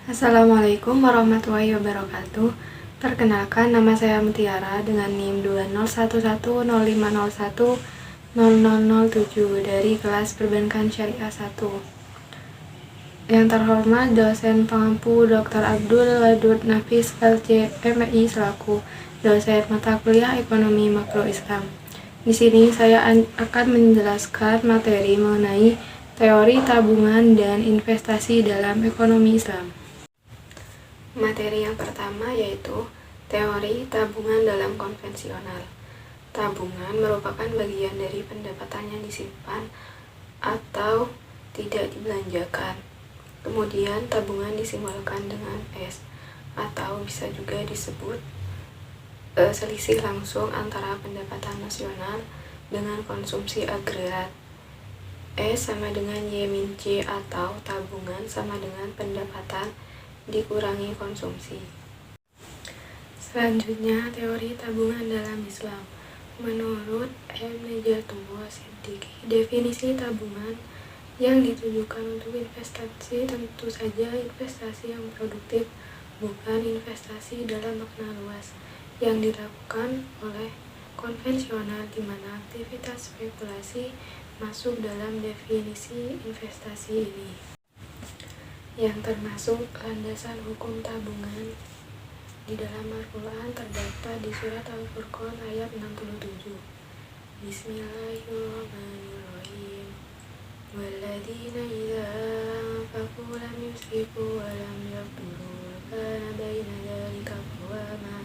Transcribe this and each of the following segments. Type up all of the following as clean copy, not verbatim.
Assalamualaikum warahmatullahi wabarakatuh. Perkenalkan, nama saya Mutiara dengan NIM 2011050100007 dari kelas Perbankan Syariah 1. Yang terhormat dosen pengampu Dr. Abdul Wadud Nafis LC MI selaku dosen mata kuliah Ekonomi Makro Islam. Di sini saya akan menjelaskan materi mengenai teori tabungan dan investasi dalam ekonomi Islam. Materi yang pertama yaitu teori tabungan dalam konvensional. Tabungan merupakan bagian dari pendapatan yang disimpan atau tidak dibelanjakan. Kemudian tabungan disimbolkan dengan S atau bisa juga disebut selisih langsung antara pendapatan nasional dengan konsumsi agregat. S sama dengan Y min C atau tabungan sama dengan pendapatan dikurangi konsumsi. Selanjutnya, teori tabungan dalam Islam. Menurut M. Najatullah Siddiqi, definisi tabungan yang ditujukan untuk investasi tentu saja investasi yang produktif, bukan investasi dalam makna luas yang dilakukan oleh konvensional, di mana aktivitas spekulasi masuk dalam definisi investasi ini, yang termasuk landasan hukum tabungan di dalam Al-Quran terdapat di surat Al-Furqan ayat 67. Bismillahirrahmanirrahim. Walladzina idza anfaqu lam yusrifu wa lam yaqturu wa kana baina dzalika qawama,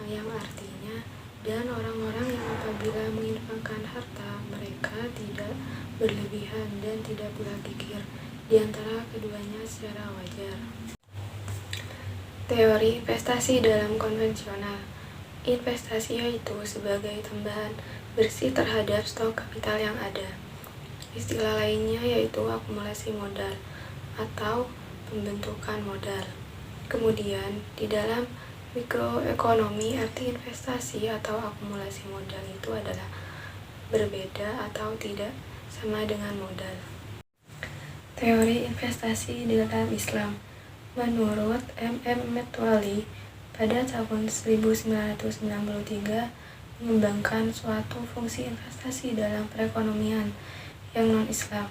yang artinya, dan orang-orang yang apabila menginfakkan harta mereka tidak berlebihan dan tidak pula kikir di antara keduanya secara wajar. Teori investasi dalam konvensional. Investasi yaitu sebagai tambahan bersih terhadap stok kapital yang ada. Istilah lainnya yaitu akumulasi modal atau pembentukan modal. Kemudian, di dalam mikroekonomi, arti investasi atau akumulasi modal itu adalah berbeda atau tidak sama dengan modal. Teori investasi dalam Islam. Menurut M.M. Metwali, pada tahun 1993 mengembangkan suatu fungsi investasi dalam perekonomian yang non-Islam.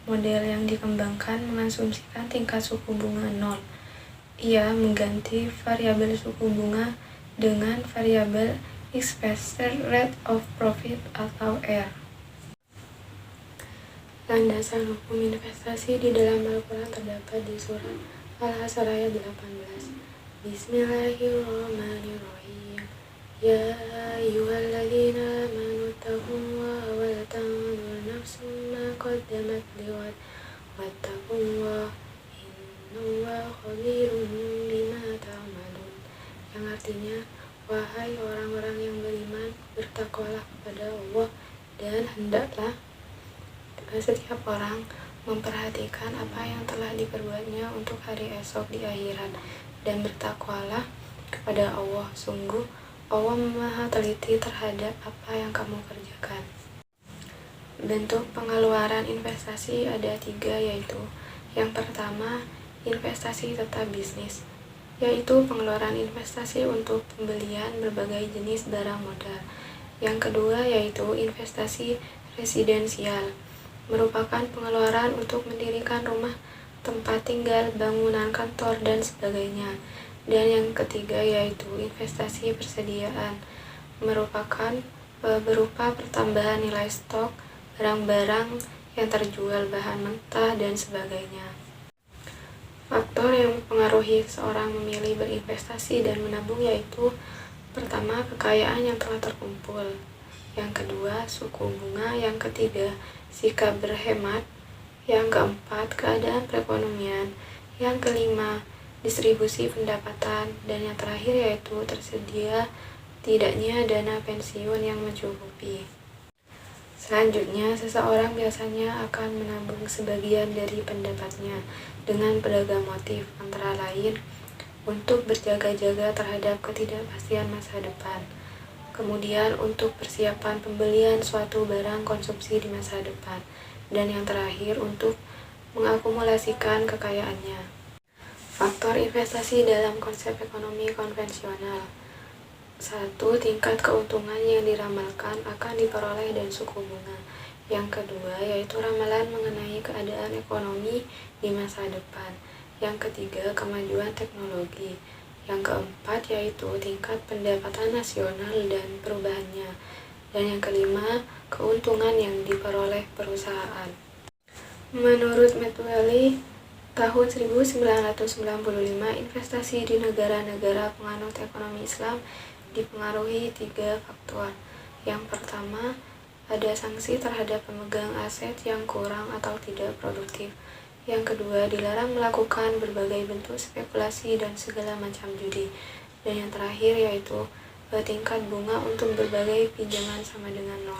Model yang dikembangkan mengasumsikan tingkat suku bunga 0. Ia mengganti variabel suku bunga dengan variabel expected rate of profit atau R. Landasan hukum investasi di dalam Al-Quran terdapat di surat Al-Hasr ayat 18. Bismillahirrahmanirrahim. Ya ayyuhalladzina amanu taqullaha wa la tanzur nafsum ma qaddamat lighad wattaqullaha innallaha khabirum bima ta'malun, yang artinya, wahai orang-orang yang beriman, bertakwalah kepada Allah dan hendaklah setiap orang memperhatikan apa yang telah diperbuatnya untuk hari esok di akhirat, dan bertakwalah kepada Allah, sungguh Allah maha teliti terhadap apa yang kamu kerjakan. Bentuk pengeluaran investasi ada 3, yaitu yang pertama, investasi tetap bisnis, yaitu pengeluaran investasi untuk pembelian berbagai jenis barang modal. Yang kedua yaitu investasi residensial, merupakan pengeluaran untuk mendirikan rumah, tempat tinggal, bangunan kantor, dan sebagainya. Dan yang ketiga yaitu investasi persediaan, merupakan berupa pertambahan nilai stok, barang-barang yang terjual, bahan mentah, dan sebagainya. Faktor yang mempengaruhi seorang memilih berinvestasi dan menabung yaitu pertama, kekayaan yang telah terkumpul, yang kedua, suku bunga, yang ketiga, sikap berhemat, yang keempat, keadaan perekonomian, yang kelima, distribusi pendapatan, dan yang terakhir yaitu tersedia tidaknya dana pensiun yang mencukupi. Selanjutnya, seseorang biasanya akan menabung sebagian dari pendapatnya dengan beragam motif, antara lain untuk berjaga-jaga terhadap ketidakpastian masa depan, kemudian untuk persiapan pembelian suatu barang konsumsi di masa depan, dan yang terakhir untuk mengakumulasikan kekayaannya. Faktor investasi dalam konsep ekonomi konvensional. 1. Tingkat keuntungan yang diramalkan akan diperoleh dan suku bunga. Yang kedua, yaitu ramalan mengenai keadaan ekonomi di masa depan. Yang ketiga, kemajuan teknologi. Yang keempat, yaitu tingkat pendapatan nasional dan perubahannya. Dan yang kelima, keuntungan yang diperoleh perusahaan. Menurut Metwelly, tahun 1995, investasi di negara-negara penganut ekonomi Islam dipengaruhi 3 faktor. Yang pertama, ada sanksi terhadap pemegang aset yang kurang atau tidak produktif. Yang kedua, dilarang melakukan berbagai bentuk spekulasi dan segala macam judi. Dan yang terakhir yaitu tingkat bunga untuk berbagai pinjaman sama dengan 0.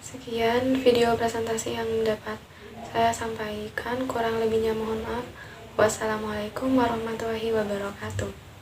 Sekian video presentasi yang dapat saya sampaikan, kurang lebihnya mohon maaf. Wassalamualaikum warahmatullahi wabarakatuh.